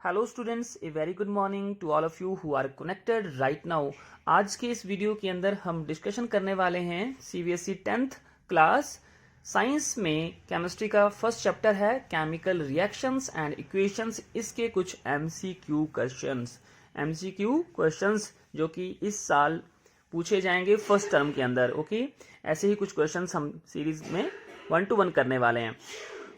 Hello students, a very good morning to all of you who are connected right now. आज के इस video के अंदर हम डिस्कशन करने वाले हैं सीबीएसई 10th क्लास साइंस में केमिस्ट्री का फर्स्ट चैप्टर है केमिकल रिएक्शंस एंड इक्वेशंस। इसके कुछ एमसीक्यू क्वेश्चंस जो कि इस साल पूछे जाएंगे फर्स्ट टर्म के अंदर। ओके, ऐसे ही कुछ क्वेश्चंस हम सीरीज में 1 to 1 करने वाले हैं।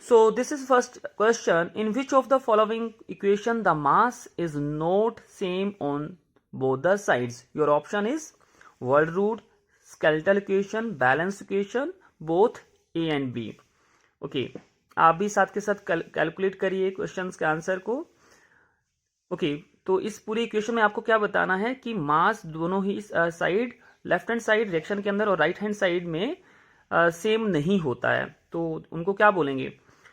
So this is first question. In which of the following equation the mass is not same on both the sides? Your option is world root, skeletal equation, balance equation, both A and B. Okay, आप भी साथ के साथ calculate करिए questions के answer को। Okay, तो इस पूरी इक्वेशन में आपको क्या बताना है कि मास दोनों ही side, left hand side reaction के अंदर और राइट हैंड साइड में सेम नहीं होता है। तो उनको क्या बोलेंगे?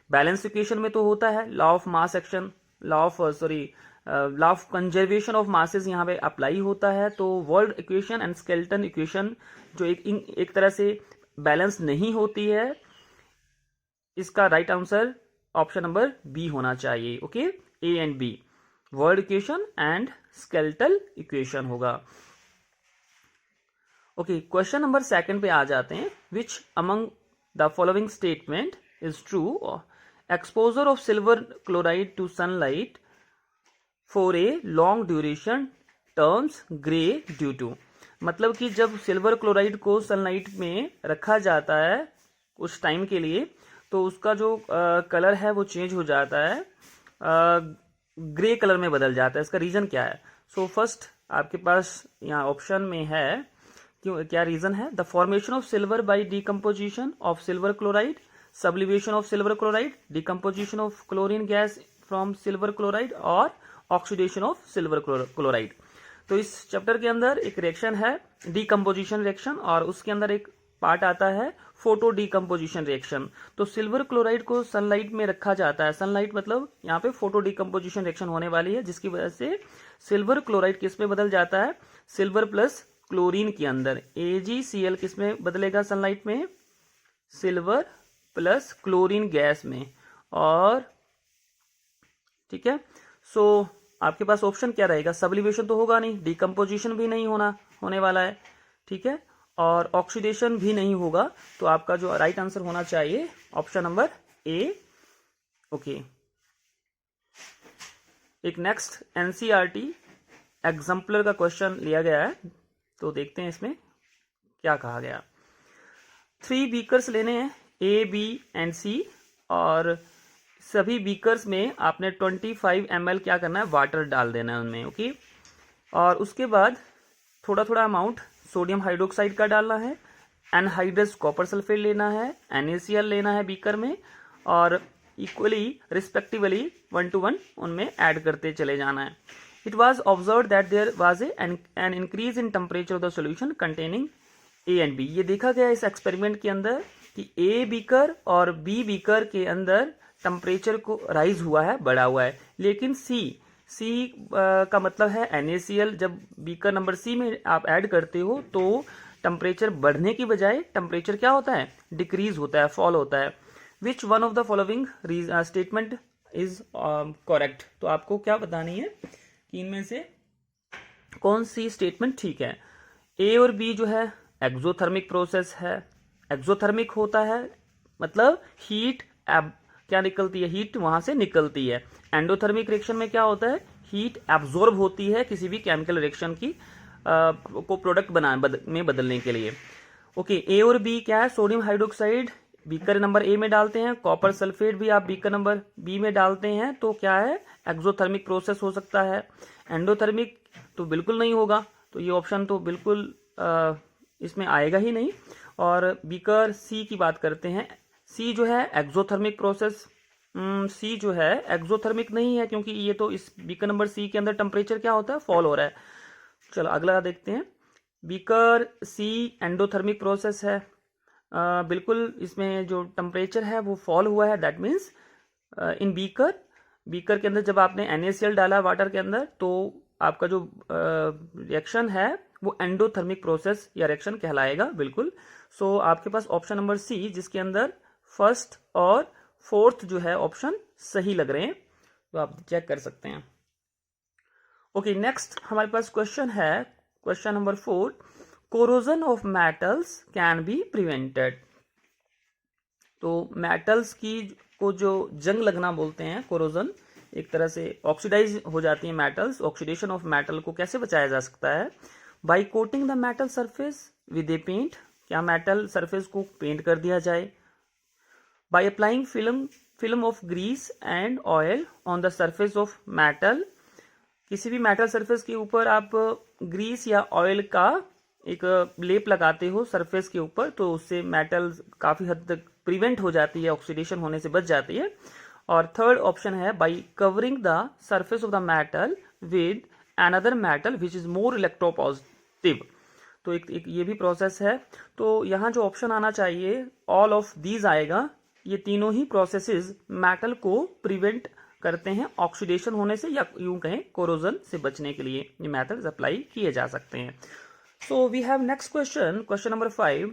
बैलेंस इक्वेशन में तो होता है law of mass action, law of conservation of masses यहाँ पे अप्लाई होता है। तो word equation and skeleton equation जो एक तरह से बैलेंस नहीं होती है, इसका right answer option number B होना चाहिए। Okay, A and B, word equation and skeletal equation होगा। ओके, क्वेश्चन नंबर 2 पे आ जाते हैं। Which among the following statement is true? Exposure of silver chloride to sunlight for a long duration turns gray due to, मतलब कि जब silver chloride को sunlight में रखा जाता है उस टाइम के लिए तो उसका जो कलर है वो चेंज हो जाता है, ग्रे कलर में बदल जाता है। इसका रीजन क्या है? सो फर्स्ट आपके पास यहाँ ऑप्शन में है, क्यों क्या रीजन है? The formation of silver by decomposition of silver chloride, sublimation of silver chloride, decomposition of chlorine gas from silver chloride और oxidation of silver chloride। तो इस चैप्टर के अंदर एक रिएक्शन है डिकम्पोजिशन रिएक्शन और उसके अंदर एक पार्ट आता है फोटो डिकम्पोजिशन रिएक्शन। तो सिल्वर क्लोराइड को सनलाइट में रखा जाता है, सनलाइट मतलब यहाँ पे फोटो डिकम्पोजिशन रिएक्शन होने वाली है, जिसकी वजह से सिल्वर क्लोराइड किस में बदल जाता है? सिल्वर प्लस क्लोरीन के अंदर। AgCl किस में बदलेगा सनलाइट में? सिल्वर प्लस क्लोरीन गैस में। और ठीक है, सो आपके पास ऑप्शन क्या रहेगा? सब्लिमेशन तो होगा नहीं, डिकम्पोजिशन भी नहीं होने वाला है, ठीक है, और ऑक्सीडेशन भी नहीं होगा। तो आपका जो राइट आंसर होना चाहिए ऑप्शन नंबर ए। ओके, एक नेक्स्ट एनसीईआरटी एग्जाम्पलर का क्वेश्चन लिया गया है, तो देखते हैं इसमें क्या कहा गया। 3 बीकर्स लेने हैं, A, B एंड C, और सभी बीकर्स में आपने 25 ml क्या करना है? वाटर डाल देना है उनमें। ओके, और उसके बाद थोड़ा थोड़ा अमाउंट सोडियम हाइड्रोक्साइड का डालना है, एनहाइड्रस कॉपर सल्फेट लेना है, NaCl लेना है बीकर में, और इक्वली रिस्पेक्टिवली 1 to 1 उनमें ऐड करते चले जाना है। It was observe that there was an increase in temperature of the solution containing A and B। ये देखा गया इस एक्सपेरिमेंट के अंदर कि A बीकर और B बीकर के अंदर टेम्परेचर को राइज हुआ है, बढ़ा हुआ है, लेकिन C का मतलब है NaCl। जब बीकर नंबर C में आप ऐड करते हो तो टेम्परेचर बढ़ने की बजाय टेम्परेचर क्या होता है? डिक्रीज होता है, फॉल होता है। Which one of the following statement is correct? तो आपको क्या बतानी है कि इनमें से कौन सी स्टेटमेंट ठीक है? A और B जो है एक्सोथर्मिक प्रोसेस है, एक्सोथर्मिक होता है मतलब हीट क्या निकलती है? हीट वहां से निकलती है। एंडोथर्मिक रिएक्शन में क्या होता है? हीट एब्जॉर्ब होती है किसी भी केमिकल रिएक्शन की को प्रोडक्ट में बदलने के लिए। ओके, ए और बी क्या है? Sodium hydroxide beaker number A में डालते हैं, कॉपर सल्फेट भी आप बीकर नंबर बी में डालते हैं, तो क्या है? एक्सोथर्मिक प्रोसेस हो सकता है। एंडोथर्मिक तो बिल्कुल नहीं होगा, तो ये ऑप्शन तो बिल्कुल इसमें आएगा ही नहीं। और बीकर सी की बात करते हैं, सी जो है एक्सोथर्मिक प्रोसेस, सी जो है एक्सोथर्मिक नहीं है, क्योंकि ये तो इस बीकर नंबर सी के अंदर टेम्परेचर क्या होता है? फॉल हो रहा है। चलो अगला देखते हैं। बीकर सी एंडोथर्मिक प्रोसेस है, बिल्कुल इसमें जो टेम्परेचर है वो फॉल हुआ है। दैट मीन्स इन बीकर के अंदर जब आपने NaCl डाला वाटर के अंदर, तो आपका जो रिएक्शन है वो एंडोथर्मिक प्रोसेस या रिएक्शन कहलाएगा, बिल्कुल। सो आपके पास ऑप्शन नंबर सी, जिसके अंदर फर्स्ट और फोर्थ जो है ऑप्शन सही लग रहे हैं, तो आप चेक कर सकते हैं। ओके, नेक्स्ट हमारे पास क्वेश्चन है, question number 4, corrosion of metals can be prevented. तो मेटल्स की को जो जंग लगना बोलते हैं, कोरोजन, एक तरह से ऑक्सीडाइज हो जाती है मेटल्स, ऑक्सीडेशन ऑफ मेटल को कैसे बचाया जा सकता है? By coating the metal surface with a paint, क्या मेटल सरफेस को पेंट कर दिया जाए? By applying film of grease and oil on the surface of metal, किसी भी मेटल सरफेस के ऊपर आप ग्रीस या ऑयल का एक लेप लगाते हो सरफेस के ऊपर, तो उससे मेटल काफी हद तक प्रिवेंट हो जाती है, ऑक्सीडेशन होने से बच जाती है। और थर्ड ऑप्शन है by covering the surface of the metal with another metal which is more electropositive. तो एक ये भी प्रोसेस है। तो यहाँ जो ऑप्शन आना चाहिए ऑल ऑफ दीज आएगा। ये तीनों ही प्रोसेसेस मेटल को प्रिवेंट करते हैं ऑक्सीडेशन होने से, या यूं कहें कोरोजन से बचने के लिए ये मेथड्स अप्लाई किए जा सकते हैं। So we have next question, question number 5,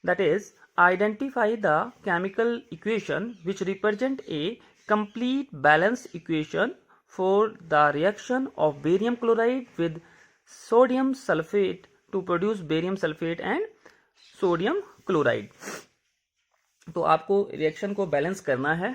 that is identify the chemical equation which represent a complete balance equation for the reaction of barium chloride with sodium sulphate to produce barium sulphate and sodium chloride. तो आपको reaction को balance करना है।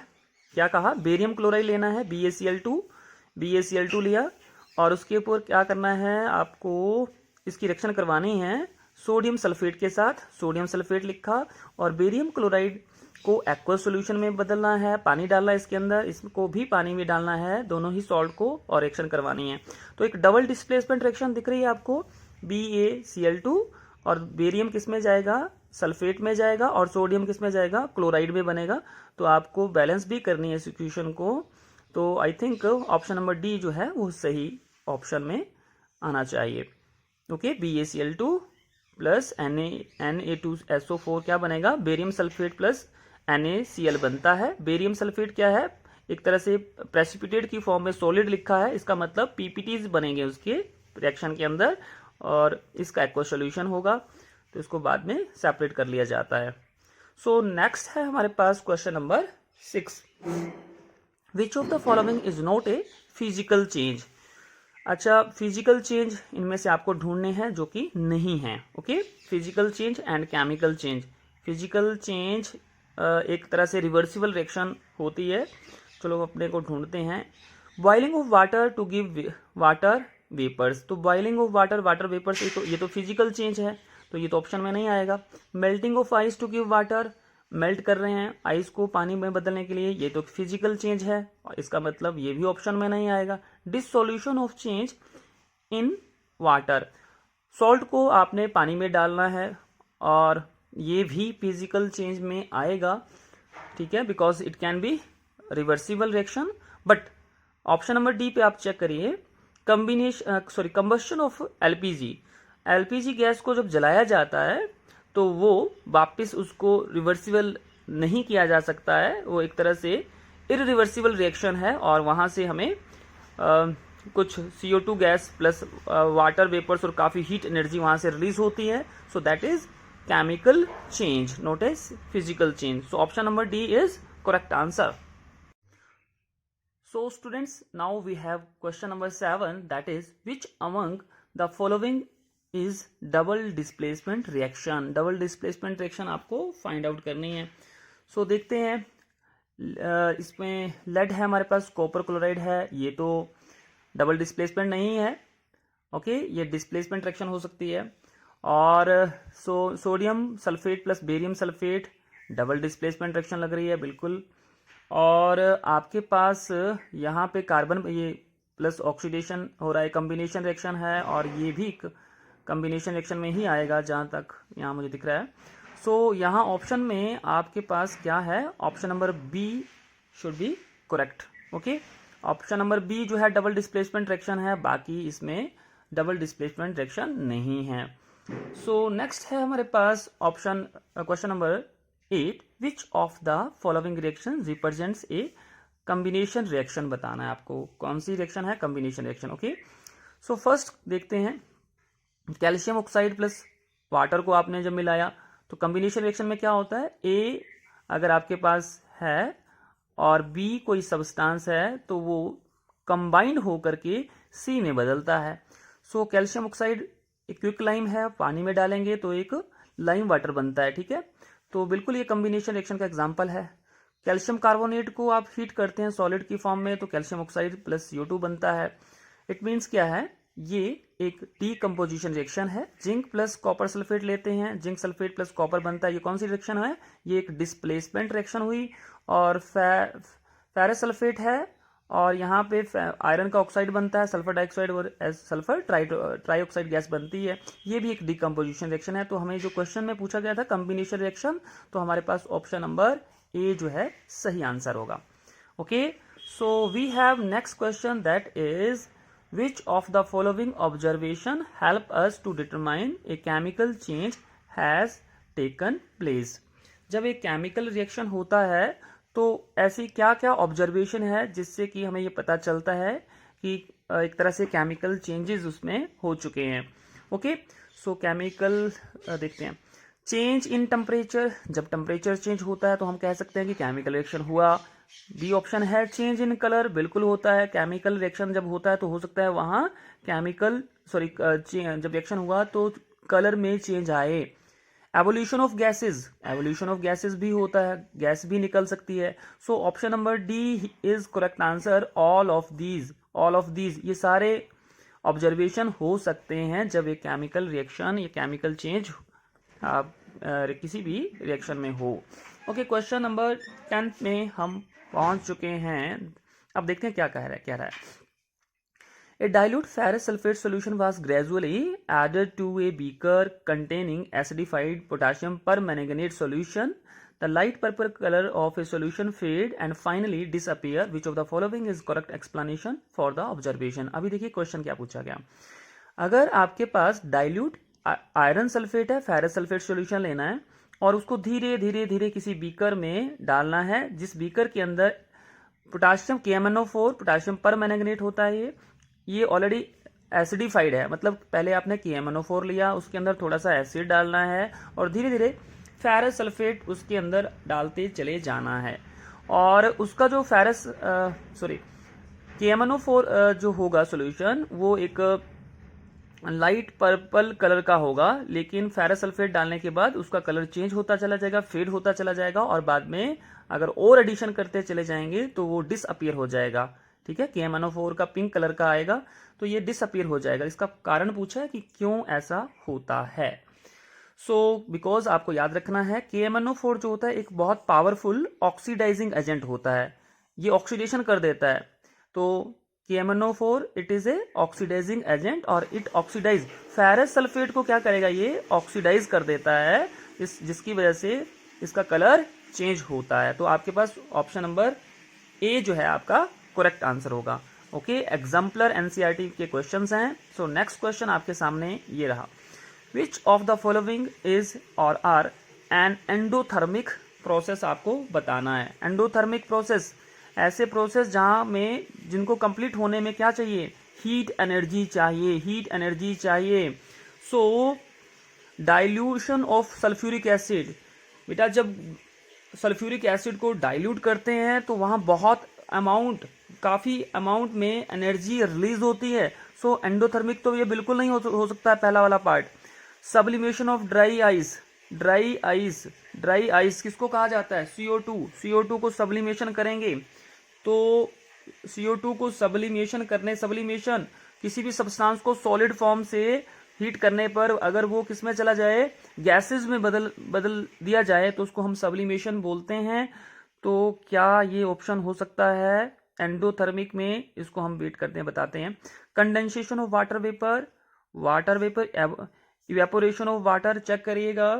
क्या कहा? Barium chloride लेना है, BaCl2 लिया, और उसके ऊपर क्या करना है, आपको इसकी रिएक्शन करवानी है सोडियम सल्फेट के साथ, सोडियम सल्फेट लिखा, और बेरियम क्लोराइड को एक्वस सॉल्यूशन में बदलना है, पानी डालना है इसके अंदर, इसको भी पानी में डालना है, दोनों ही सॉल्ट को, और रिएक्शन करवानी है। तो एक डबल डिस्प्लेसमेंट रिएक्शन दिख रही है आपको, BaCl2, और बेरियम किस में जाएगा? सल्फेट में जाएगा, और सोडियम किस में जाएगा? क्लोराइड में बनेगा। तो आपको बैलेंस भी करनी है इस इक्वेशन को। तो I think option number D जो है वो सही ऑप्शन में आना चाहिए। ओके, BaCl2 प्लस Na2SO4 क्या बनेगा? बेरियम सल्फेट प्लस NaCl बनता है। बेरियम सल्फेट क्या है? एक तरह से प्रेसिपिटेट की फॉर्म में सॉलिड लिखा है, इसका मतलब PPTs बनेंगे उसके रिएक्शन के अंदर, और इसका एक्वा सॉल्यूशन होगा, तो इसको बाद में सेपरेट कर लिया जाता है। सो नेक्स्ट है हमारे पास question number 6, which of the following is not a physical change. अच्छा, फिजिकल चेंज इनमें से आपको ढूंढने हैं जो कि नहीं है। Okay, physical change and chemical change. Physical change एक तरह से रिवर्सिबल रिएक्शन होती है। चलो अपने को ढूंढते हैं। Boiling of water to give water vapours, तो बॉइलिंग ऑफ वाटर वेपर्स, ये तो फिजिकल चेंज है, तो ये तो ऑप्शन में नहीं आएगा। Melting of ice to give water, melt कर रहे हैं आइस को पानी में बदलने के लिए, ये तो फिजिकल चेंज है, और इसका मतलब ये भी ऑप्शन में नहीं आएगा। Dissolution of change in water, salt को आपने पानी में डालना है, और ये भी फिजिकल चेंज में आएगा, ठीक है, because it can be reversible reaction. But option number D पे आप चेक करिए, कंबस्शन ऑफ एलपीजी गैस को जब जलाया जाता है तो वो वापस उसको रिवर्सिबल नहीं किया जा सकता है, वो एक तरह से इरिवर्सिबल रिएक्शन है, और वहाँ से हमें कुछ CO2 gas plus water vapours और काफ़ी हीट एनर्जी वहाँ से रिलीज होती है। So that is chemical change, not as physical change. So option number D is correct answer. So students, now we have question number 7, that is which among the following is double displacement reaction। double displacement reaction आपको find out करनी है। So देखते हैं, इसमें lead है हमारे पास, copper chloride है, ये तो डबल डिस्प्लेसमेंट नहीं है। ओके, ये डिस्प्लेसमेंट रिएक्शन हो सकती है। और sodium sulphate plus barium sulphate double displacement reaction लग रही है, बिल्कुल। और आपके पास यहाँ पे कार्बन ये प्लस ऑक्सीडेशन हो रहा है, कम्बिनेशन रिएक्शन है, और ये भी कम्बिनेशन रिएक्शन में ही आएगा जहाँ तक यहाँ मुझे दिख रहा है। सो यहाँ ऑप्शन में आपके पास क्या है? Option number B should be correct. Okay, option number B जो है डबल डिस्प्लेसमेंट रिएक्शन है, बाकी इसमें डबल डिस्प्लेसमेंट रिएक्शन नहीं है। सो नेक्स्ट है हमारे पास option question number 8, which of the following reaction represents a combination reaction बताना है आपको, कौन सी रिएक्शन है? Combination reaction. Okay, so first देखते हैं, कैल्शियम ऑक्साइड प्लस वाटर को आपने जब मिलाया तो कम्बिनेशन रिएक्शन में क्या होता है? ए अगर आपके पास है और बी कोई सब्सटेंस है तो वो कंबाइंड होकर के सी में बदलता है। सो कैल्शियम ऑक्साइड एक क्विक लाइम है, पानी में डालेंगे तो एक लाइम वाटर बनता है, ठीक है। तो बिल्कुल ये कॉम्बिनेशन रिएक्शन का एग्जांपल है। कैल्शियम कार्बोनेट को आप हीट करते हैं सॉलिड की फॉर्म में तो कैल्शियम ऑक्साइड प्लस CO2 बनता है। इट मीन्स क्या है, ये एक डीकम्पोजिशन रिएक्शन है। जिंक प्लस कॉपर सल्फेट लेते हैं, जिंक सल्फेट प्लस कॉपर बनता है। ये कौन सी रिएक्शन है, ये एक डिस्प्लेसमेंट रिएक्शन हुई। और फेरस सल्फेट है और यहाँ पे आयरन का ऑक्साइड बनता है, सल्फर डाइऑक्साइड और सल्फर ट्राइऑक्साइड गैस बनती है। ये भी एक डीकम्पोजिशन रिएक्शन है। तो हमें जो क्वेश्चन में पूछा गया था कॉम्बिनेशन रिएक्शन, तो हमारे पास ऑप्शन नंबर ए जो है सही आंसर होगा। Okay, so we have next question that is which of the following observation help us to determine a chemical change has taken place। जब एक केमिकल रिएक्शन होता है तो ऐसी क्या क्या ऑब्जर्वेशन है जिससे कि हमें ये पता चलता है कि एक तरह से केमिकल चेंजेस उसमें हो चुके हैं। ओके, सो केमिकल देखते हैं। चेंज इन टेम्परेचर, जब टेम्परेचर चेंज होता है तो हम कह सकते हैं कि केमिकल रिएक्शन हुआ। बी ऑप्शन है चेंज इन कलर, बिल्कुल होता है। केमिकल रिएक्शन जब होता है तो हो सकता है वहां जब रिएक्शन हुआ तो कलर में चेंज आए। Evolution of gases, evolution of gases भी होता है, गैस भी निकल सकती है। सो option number D is correct answer. All of these ये सारे ऑब्जर्वेशन हो सकते हैं जब एक केमिकल रिएक्शन या केमिकल चेंज किसी भी रिएक्शन में हो। ओके, क्वेश्चन नंबर 10 में हम पहुंच चुके हैं। अब देखते हैं क्या कह रहा है। A dilute ferrous sulfate solution was gradually added to a beaker containing acidified potassium permanganate solution. The light purple color of a solution fade and finally disappear. Which of the following is correct explanation for the observation? अभी देखिए question क्या पूछा गया। अगर आपके पास dilute iron sulphate है, ferrous sulphate solution लेना है और उसको धीरे धीरे धीरे किसी बीकर में डालना है, जिस बीकर के अंदर पोटाशियम KMnO4 पोटाशियम परमैंगनेट होता है। ये ऑलरेडी एसिडिफाइड है, मतलब पहले आपने KMnO4 लिया, उसके अंदर थोड़ा सा एसिड डालना है और धीरे धीरे फेरस सल्फेट उसके अंदर डालते चले जाना है। और उसका जो KMnO4 जो होगा सॉल्यूशन वो एक लाइट पर्पल कलर का होगा, लेकिन फेरस सल्फेट डालने के बाद उसका कलर चेंज होता चला जाएगा, फेड होता चला जाएगा और बाद में अगर और एडिशन करते चले जाएंगे तो वो डिसअपीयर हो जाएगा। ठीक है, KMnO4 का पिंक कलर का आएगा तो ये डिसअपीयर हो जाएगा। इसका कारण पूछा है कि क्यों ऐसा होता है। बिकॉज आपको याद रखना है KMnO4 जो होता है एक बहुत पावरफुल ऑक्सीडाइजिंग एजेंट होता है, ये ऑक्सीडेशन कर देता है। तो KMnO4 it is a oxidising agent और इट ऑक्सीडाइज फेरस सल्फेट को क्या करेगा, ये ऑक्सीडाइज कर देता है, जिसकी वजह से इसका कलर चेंज होता है। तो आपके पास ऑप्शन नंबर ए जो है आपका करेक्ट आंसर होगा। ओके, एग्जाम्पलर NCERT के क्वेश्चंस हैं। सो नेक्स्ट क्वेश्चन आपके सामने ये रहा। विच ऑफ द फॉलोइंग इज और आर एन एंडोथर्मिक प्रोसेस आपको बताना है। एंडोथर्मिक प्रोसेस ऐसे प्रोसेस जहां में जिनको कंप्लीट होने में क्या चाहिए, हीट एनर्जी चाहिए। सो डाइल्यूशन ऑफ सल्फ्यूरिक एसिड, बेटा जब सल्फ्यूरिक एसिड को डाइल्यूट करते हैं तो वहां बहुत काफी अमाउंट में एनर्जी रिलीज होती है। सो एंडोथर्मिक तो ये बिल्कुल नहीं हो सकता है पहला वाला part. Sublimation of dry ice किसको कहा जाता है, CO2 को सब्लिमेशन करेंगे तो CO2 को सब्लिमेशन किसी भी सब्सटेंस को सॉलिड फॉर्म से हीट करने पर अगर वो किस में चला जाए, गैसेस में बदल दिया जाए तो उसको हम सब्लिमेशन बोलते हैं। तो क्या ये ऑप्शन हो सकता है एंडोथर्मिक में, इसको हम वेट करते हैं, बताते हैं। Condensation of water vapour, evaporation of water, check करिएगा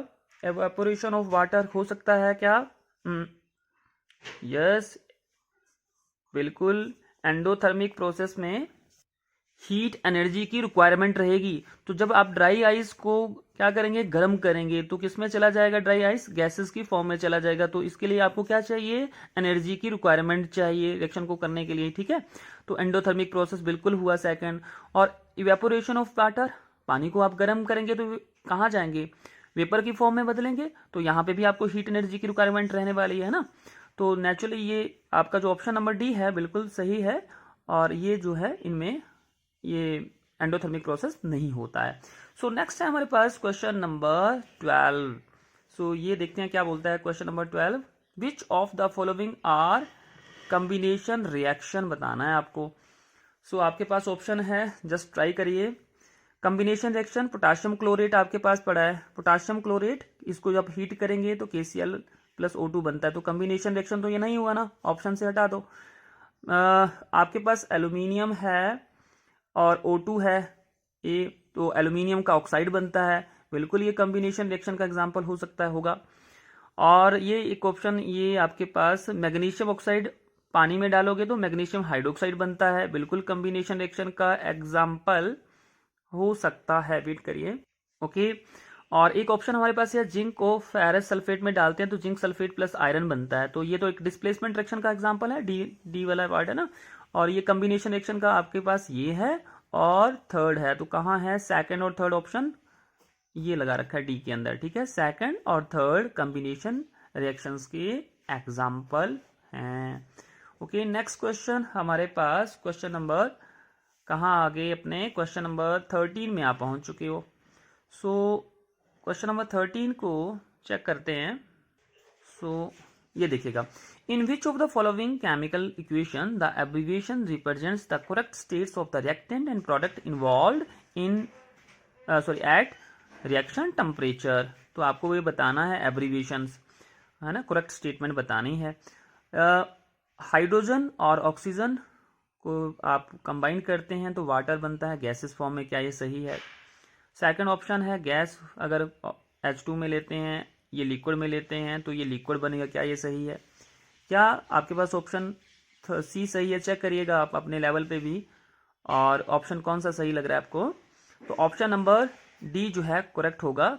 इवेपोरेशन ऑफ वाटर हो सकता है क्या, यस बिल्कुल। एंडोथर्मिक प्रोसेस में हीट एनर्जी की रिक्वायरमेंट रहेगी, तो जब आप ड्राई आइस को क्या करेंगे, गर्म करेंगे तो किस में चला जाएगा, ड्राई आइस गैसेस की फॉर्म में चला जाएगा। तो इसके लिए आपको क्या चाहिए, एनर्जी की रिक्वायरमेंट चाहिए रिएक्शन को करने के लिए। ठीक है, तो एंडोथर्मिक प्रोसेस बिल्कुल हुआ सेकंड। और इवेपोरेशन ऑफ वाटर, पानी को आप गर्म करेंगे तो कहाँ जाएंगे, वेपर की फॉर्म में बदलेंगे, तो यहाँ पे भी आपको हीट एनर्जी की रिक्वायरमेंट रहने वाली है ना। तो नेचुरली ये आपका जो ऑप्शन नंबर डी है बिल्कुल सही है और ये जो है इनमें ये एंडोथर्मिक प्रोसेस नहीं होता है। सो नेक्स्ट है हमारे पास क्वेश्चन नंबर 12। सो ये देखते हैं क्या बोलता है question number 12। Which of the following are combination reaction बताना है आपको। सो आपके पास ऑप्शन है, जस्ट ट्राई करिए। कम्बिनेशन रिएक्शन, पोटाशियम क्लोरेट आपके पास पड़ा है। पोटाशियम क्लोरेट इसको जब हीट करेंगे तो KCl प्लस O2 बनता है, तो कम्बिनेशन रिएक्शन तो ये नहीं हुआ ना, ऑप्शन से हटा दो। आपके पास एल्यूमिनियम है और O2 है, ये तो एल्यूमिनियम का ऑक्साइड बनता है, बिल्कुल ये कम्बिनेशन रिएक्शन का एग्जाम्पल हो सकता है, होगा। और ये एक ऑप्शन, ये आपके पास मैग्नीशियम ऑक्साइड पानी में डालोगे तो मैग्नीशियम हाइड्रोक्साइड बनता है, बिल्कुल कम्बिनेशन रिएक्शन का एग्जाम्पल हो सकता है। वेट करिए, ओके। और एक ऑप्शन हमारे पास है, जिंक को फेरस सल्फेट में डालते हैं तो जिंक सल्फेट प्लस आयरन बनता है, तो ये तो एक डिस्प्लेसमेंट रिएक्शन का एग्जांपल है, डी वाला पार्ट है ना। और ये कम्बिनेशन रिएक्शन का आपके पास ये है और थर्ड है, तो कहाँ है सेकंड और थर्ड ऑप्शन, ये लगा रखा है डी के अंदर, ठीक है। सेकंड और थर्ड कम्बिनेशन रिएक्शंस के एग्जाम्पल हैं। ओके, नेक्स्ट क्वेश्चन हमारे पास क्वेश्चन नंबर, कहाँ आगे अपने क्वेश्चन नंबर 13 में आप पहुंच चुके हो। सो क्वेश्चन नंबर 13 को चेक करते हैं। सो ये देखिएगा, in which of the following chemical equation the abbreviation represents the correct states of the reactant and product involved in at reaction temperature. तो आपको ये बताना है एब्रिविएशंस, है ना, करेक्ट स्टेटमेंट बतानी है। हाइड्रोजन और ऑक्सीजन को आप कंबाइन करते हैं तो वाटर बनता है गैसेस फॉर्म में, क्या ये सही है। सेकंड ऑप्शन है, गैस अगर H2 में लेते हैं, ये लिक्विड में लेते हैं तो ये लिक्विड बनेगा, क्या ये सही है। क्या आपके पास ऑप्शन C सही है, चेक करिएगा आप अपने लेवल पे भी, और ऑप्शन कौन सा सही लग रहा है आपको। तो ऑप्शन नंबर डी जो है करेक्ट होगा,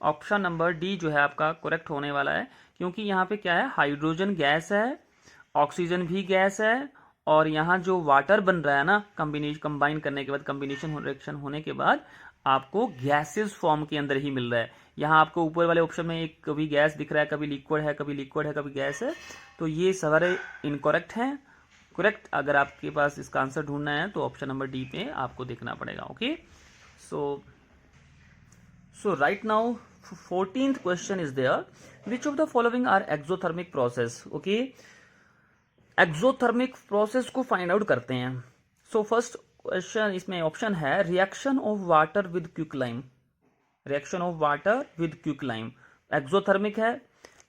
ऑप्शन नंबर डी जो है आपका करेक्ट होने वाला है, क्योंकि यहाँ पे क्या है, हाइड्रोजन गैस है, ऑक्सीजन भी गैस है, और यहाँ जो वाटर बन रहा है ना कंबाइन करने के बाद, कम्बिनेशन रिएक्शन होने के बाद आपको गैसेस फॉर्म के अंदर ही मिल रहा है। यहाँ आपको ऊपर वाले ऑप्शन में एक कभी गैस दिख रहा है, कभी लिक्विड है, कभी लिक्विड है, कभी गैस है, तो ये सारे इनकरेक्ट हैं। करेक्ट अगर आपके पास इसका आंसर ढूंढना है तो ऑप्शन नंबर डी पे आपको देखना पड़ेगा। Okay, so right now 14th question is there, which of the following are exothermic process. Okay, exothermic process को फाइंड आउट करते हैं। सो फर्स्ट क्वेश्चन, इसमें ऑप्शन है reaction of water with quicklime. Reaction of water with quicklime exothermic है।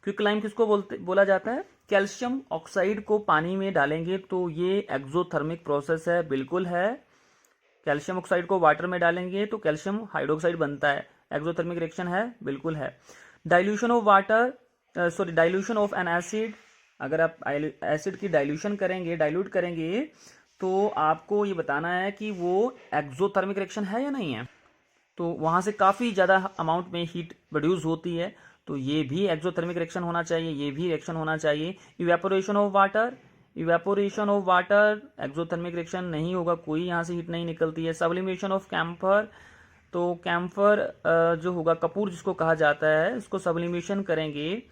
Quicklime किसको बोला जाता है, कैल्शियम ऑक्साइड को पानी में डालेंगे तो ये एक्सोथर्मिक प्रोसेस है, बिल्कुल है। कैल्शियम ऑक्साइड को वाटर में डालेंगे तो कैल्शियम हाइड्रोक्साइड बनता है, एक्सोथर्मिक रिएक्शन है, बिल्कुल है। Dilution of water, sorry dilution of N acid, अगर आप एसिड की डाइल्यूशन करेंगे, डाइल्यूट करेंगे, तो आपको ये बताना है कि वो एक्सोथर्मिक रिएक्शन है या नहीं है। तो वहाँ से काफ़ी ज़्यादा अमाउंट में हीट प्रोड्यूस होती है, तो ये भी एक्सोथर्मिक रिएक्शन होना चाहिए, ये भी रिएक्शन होना चाहिए। Evaporation of water, evaporation of water exothermic reaction नहीं होगा, कोई यहाँ से हीट नहीं निकलती है। सब्लिमेशन ऑफ कैम्फर, तो कैम्फर जो होगा, कपूर जिसको कहा जाता है, इसको सब्लिमेशन करेंगे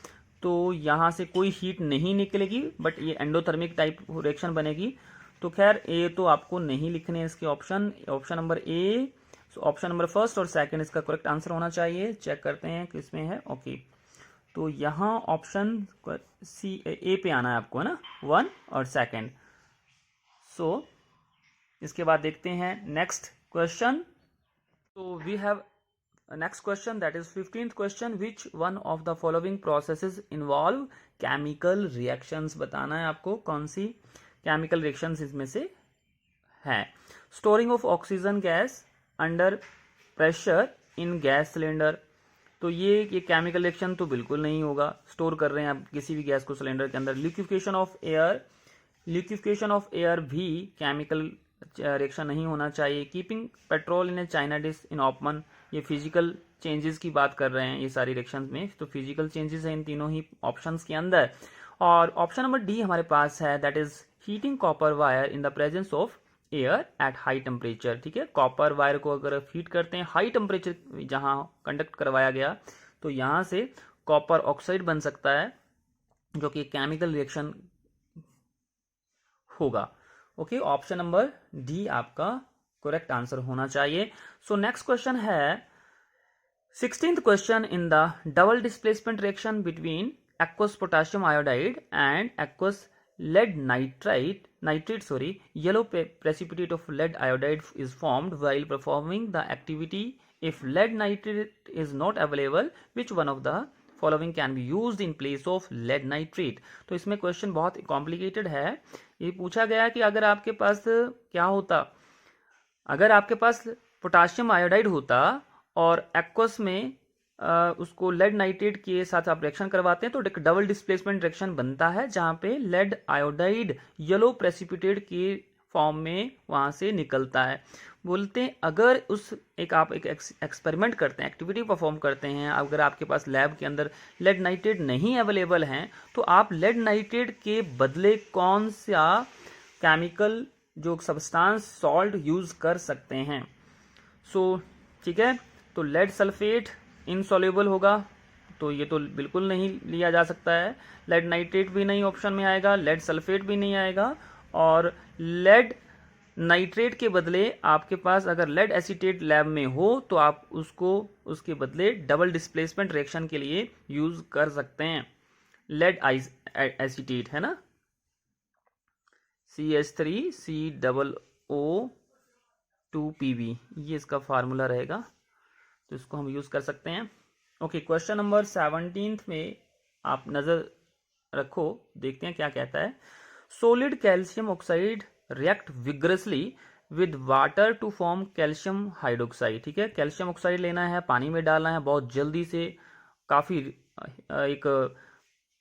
तो यहाँ से कोई हीट नहीं निकलेगी, बट ये एंडोथर्मिक टाइप रिएक्शन बनेगी। तो खैर ए तो आपको नहीं लिखने हैं इसके option, option number A, option number first और सेकंड इसका करेक्ट आंसर होना चाहिए। चेक करते हैं किसमें है। ओके, तो यहाँ ऑप्शन सी ए पे आना है आपको, है ना, 1 और सेकंड। सो इसके बाद देखते हैं नेक्स्ट क्वेश्चन। तो we have next question, that is 15th question, which one of the following processes involve chemical reactions। बताना है आपको कौन सी chemical reactions इसमें से है। storing of oxygen gas under pressure in gas cylinder, तो ये केमिकल रिएक्शन तो बिल्कुल नहीं होगा, स्टोर कर रहे हैं आप किसी भी गैस को सिलेंडर के अंदर। Liquefaction of air, liquefaction of air भी केमिकल रिएक्शन नहीं होना चाहिए। Keeping petrol in A China dish in open, ये फिजिकल चेंजेस की बात कर रहे हैं ये सारी रिएक्शंस में, तो फिजिकल चेंजेस है इन तीनों ही ऑप्शंस के अंदर। और ऑप्शन नंबर डी हमारे पास है, that is heating copper wire in the presence of air at high temperature. ठीक है, कॉपर वायर को अगर हीट करते हैं हाई टेम्परेचर जहां कंडक्ट करवाया गया, तो यहां से कॉपर ऑक्साइड बन सकता है, जो कि केमिकल रिएक्शन होगा। ओके, ऑप्शन नंबर डी आपका करेक्ट आंसर होना चाहिए। सो नेक्स्ट क्वेश्चन है 16th question in the double displacement reaction between aqueous potassium iodide and aqueous lead nitrate, yellow precipitate of lead iodide is formed while performing the activity. If lead nitrate is not available, which one of the following can be used in place of lead nitrate? तो इसमें question बहुत complicated है। ये पूछा गया कि अगर आपके पास क्या होता, अगर आपके पास पोटाशियम आयोडाइड होता और एक्वस में उसको लेड नाइट्रेट के साथ आप रिएक्शन करवाते हैं तो डबल डिस्प्लेसमेंट रिएक्शन बनता है, जहां पे लेड आयोडाइड येलो प्रेसिपिटेट के फॉर्म में वहां से निकलता है। बोलते हैं अगर आप एक एक्सपेरिमेंट करते हैं, एक्टिविटी परफॉर्म करते हैं, अगर आपके पास लैब के अंदर लेड नाइट्रेट नहीं अवेलेबल हैं तो आप लेड नाइट्रेट के बदले कौन सा केमिकल जो सब्सटेंस सॉल्ट यूज कर सकते हैं। ठीक है, तो लेड सल्फेट इनसॉल्युबल होगा, तो ये तो बिल्कुल नहीं लिया जा सकता है। लेड नाइट्रेट भी नहीं ऑप्शन में आएगा, लेड सल्फेट भी नहीं आएगा, और लेड नाइट्रेट के बदले आपके पास अगर लेड एसीटेट लैब में हो तो आप उसको उसके बदले डबल डिस्प्लेसमेंट रिएक्शन के लिए यूज कर सकते हैं। लेड एसीटेट है ना, CH3COO2Pb, ये इसका फार्मूला रहेगा, तो इसको हम यूज कर सकते हैं। ओके, क्वेश्चन नंबर 17 में आप नजर रखो, देखते हैं क्या कहता है। Solid calcium oxide react vigorously with water to form calcium hydroxide. ठीक है, कैल्शियम ऑक्साइड लेना है, पानी में डालना है, बहुत जल्दी से काफी एक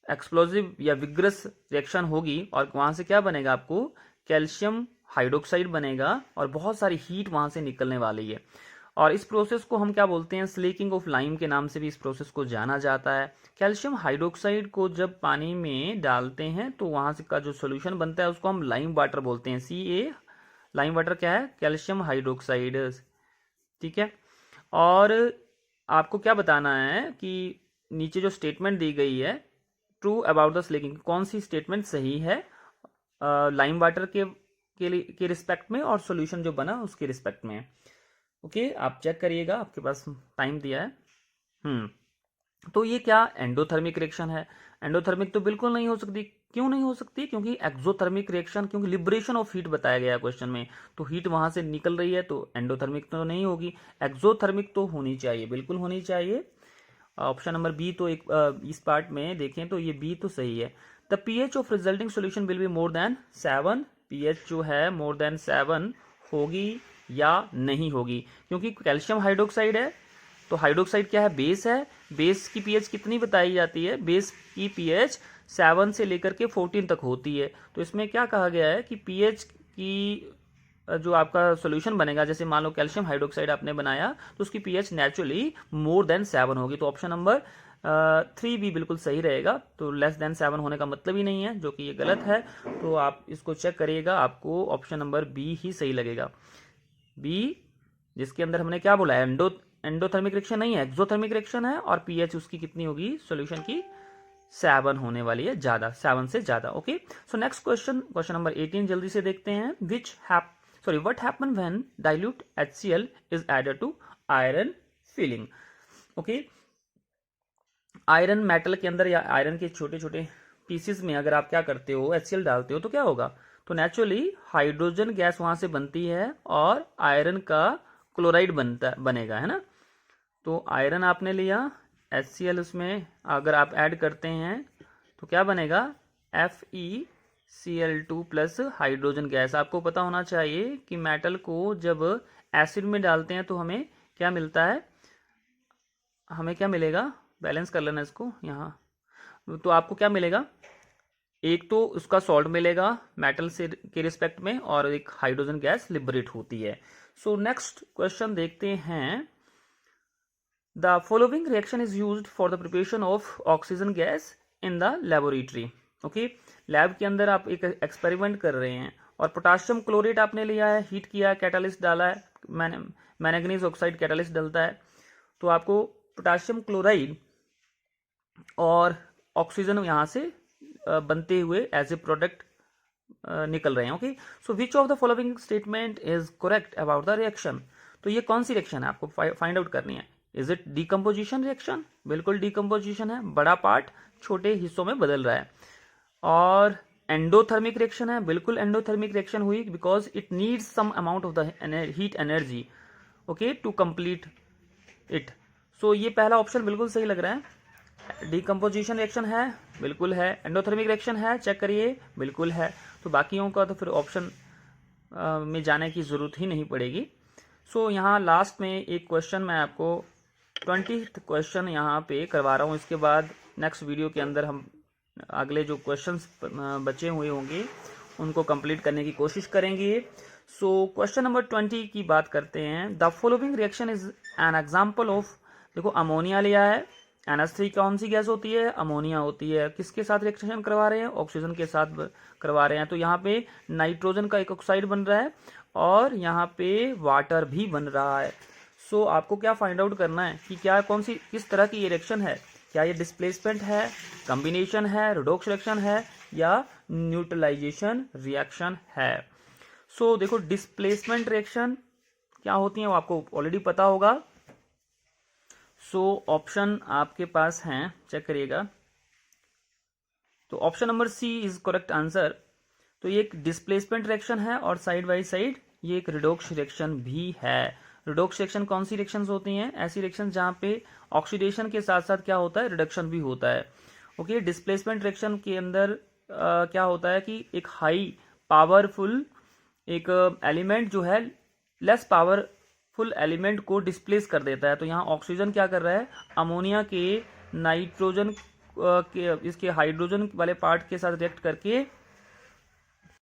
एक्सप्लोजिव या विग्रस रिएक्शन होगी और वहां से क्या बनेगा, आपको कैल्शियम हाइड्रोक्साइड बनेगा और बहुत सारी हीट वहां से निकलने वाली है। और इस प्रोसेस को हम क्या बोलते हैं, स्लेकिंग ऑफ लाइम के नाम से भी इस प्रोसेस को जाना जाता है। कैल्शियम हाइड्रोक्साइड को जब पानी में डालते हैं तो वहां से का जो सोल्यूशन बनता है उसको हम लाइम वाटर बोलते हैं। Ca, लाइम वाटर क्या है, कैल्शियम हाइड्रोक्साइड। ठीक है, और आपको क्या बताना है कि नीचे जो स्टेटमेंट दी गई है ट्रू अबाउट द स्लेकिंग, कौन सी स्टेटमेंट सही है लाइम वाटर के रिस्पेक्ट में और सॉल्यूशन जो बना उसके रिस्पेक्ट में। ओके, आप चेक करिएगा, आपके पास टाइम दिया है। तो ये क्या एंडोथर्मिक रिएक्शन है। एंडोथर्मिक तो बिल्कुल नहीं हो सकती। क्यों नहीं हो सकती, क्योंकि एक्सोथर्मिक रिएक्शन, क्योंकि लिबरेशन ऑफ हीट बताया गया क्वेश्चन में, तो हीट वहां से निकल रही है, तो एंडोथर्मिक तो नहीं होगी, एक्सोथर्मिक तो होनी चाहिए, बिल्कुल होनी चाहिए। ऑप्शन नंबर बी तो एक इस पार्ट में देखें तो ये बी तो सही है। The pH of resulting solution will be more than 7, pH जो है मोर देन 7 होगी या नहीं होगी, क्योंकि कैल्शियम हाइड्रोक्साइड है, तो हाइड्रोक्साइड क्या है, बेस है, बेस की pH कितनी बताई जाती है, बेस की pH 7 से लेकर के 14 तक होती है। तो इसमें क्या कहा गया है कि pH की जो आपका सॉल्यूशन बनेगा, जैसे मान लो कैल्शियम हाइड्रोक्साइड आपने बनाया तो उसकी pH नेचुरली मोर देन 7 होगी, तो ऑप्शन नंबर 3B बिल्कुल सही रहेगा। तो लेस देन 7 होने का मतलब ही नहीं है, जो कि ये गलत है, तो आप इसको चेक करिएगा, आपको ऑप्शन नंबर बी ही सही लगेगा। बी, जिसके अंदर हमने क्या बोला, एंडोथर्मिक रिएक्शन नहीं है, एक्सोथर्मिक रिएक्शन है, और pH उसकी कितनी होगी सॉल्यूशन की, 7 होने वाली है, ज्यादा, 7 से ज्यादा। Okay, so next question number 18 जल्दी से देखते हैं। what happen when dilute HCl is added to iron filling? Okay, iron metal के अंदर या आयरन के छोटे छोटे पीसेस में अगर आप क्या करते हो, HCl डालते हो, तो क्या होगा, तो नेचुरली हाइड्रोजन गैस वहां से बनती है और आयरन का क्लोराइड बनेगा, है ना। तो आयरन आपने लिया, HCl उसमें अगर आप ऐड करते हैं तो क्या बनेगा, FeCl2 प्लस हाइड्रोजन गैस। आपको पता होना चाहिए कि मेटल को जब एसिड में डालते हैं तो हमें क्या मिलता है, हमें क्या मिलेगा, बैलेंस कर लेना इसको यहाँ, तो आपको क्या मिलेगा, एक तो उसका सॉल्ट मिलेगा मेटल से के रिस्पेक्ट में, और एक हाइड्रोजन गैस लिबरेट होती है। सो नेक्स्ट क्वेश्चन देखते हैं। The following reaction is used for the preparation of oxygen gas in the laboratory. Okay, lab के अंदर आप एक एक्सपेरिमेंट कर रहे हैं और पोटाशियम क्लोरेट आपने लिया है, हीट किया है, कैटालिस्ट डाला है, मैंगनीज ऑक्साइड कैटालिस्ट डलता है, तो आपको पोटाशियम क्लोराइड और ऑक्सीजन यहाँ से बनते हुए एज ए प्रोडक्ट निकल रहे हैं। Okay, so which of the following statement is correct about the reaction. तो ये कौन सी रिएक्शन है आपको फाइंड आउट करनी है। इज इट डिकम्पोजिशन रिएक्शन, बिल्कुल डिकम्पोजिशन है, बड़ा पार्ट छोटे हिस्सों में बदल रहा है। और एंडोथर्मिक रिएक्शन है, बिल्कुल एंडोथर्मिक रिएक्शन हुई because it needs some amount of the heat energy okay to complete it. So ये पहला ऑप्शन बिल्कुल सही लग रहा है। डिकम्पोजिशन रिएक्शन है, बिल्कुल है। एंडोथर्मिक रिएक्शन है, चेक करिए, बिल्कुल है। तो बाकियों का तो फिर ऑप्शन में जाने की ज़रूरत ही नहीं पड़ेगी। सो यहाँ लास्ट में एक क्वेश्चन मैं आपको 20th क्वेश्चन यहाँ पे करवा रहा हूँ। इसके बाद नेक्स्ट वीडियो के अंदर हम अगले जो क्वेश्चंस बचे हुए होंगे उनको कंप्लीट करने की कोशिश करेंगे। सो क्वेश्चन नंबर 20 की बात करते हैं। The following reaction is an example of, देखो अमोनिया लिया है, NH3 कौन सी गैस होती है, अमोनिया होती है। किसके साथ रिएक्शन करवा रहे हैं, ऑक्सीजन के साथ करवा रहे हैं। तो यहाँ पे नाइट्रोजन का एक ऑक्साइड बन रहा है और यहाँ पे वाटर भी बन रहा है। सो आपको क्या फाइंड आउट करना है कि क्या कौन सी किस तरह की ये रिएक्शन है। क्या ये डिस्प्लेसमेंट है, कॉम्बिनेशन है, रिडॉक्स रिएक्शन है या न्यूट्रलाइजेशन रिएक्शन है। सो देखो डिस्प्लेसमेंट रिएक्शन क्या होती है वो आपको ऑलरेडी पता होगा। सो ऑप्शन आपके पास हैं, चेक करिएगा। तो option number C is correct answer. तो ये एक डिस्प्लेसमेंट रिएक्शन है और साइड बाय साइड ये एक रिडॉक्स रिएक्शन भी है। रिडॉक्स रिएक्शन कौन सी रिएक्शंस होती हैं, ऐसी रिएक्शन जहां पे ऑक्सीडेशन के साथ साथ क्या होता है, रिडक्शन भी होता है। ओके, डिस्प्लेसमेंट रिएक्शन के अंदर क्या होता है कि एक हाई पावरफुल एक एलिमेंट जो है लेस पावरफुल एलिमेंट को डिस्प्लेस कर देता है। तो यहाँ ऑक्सीजन क्या कर रहा है, अमोनिया के नाइट्रोजन के इसके हाइड्रोजन वाले पार्ट के साथ रिएक्ट करके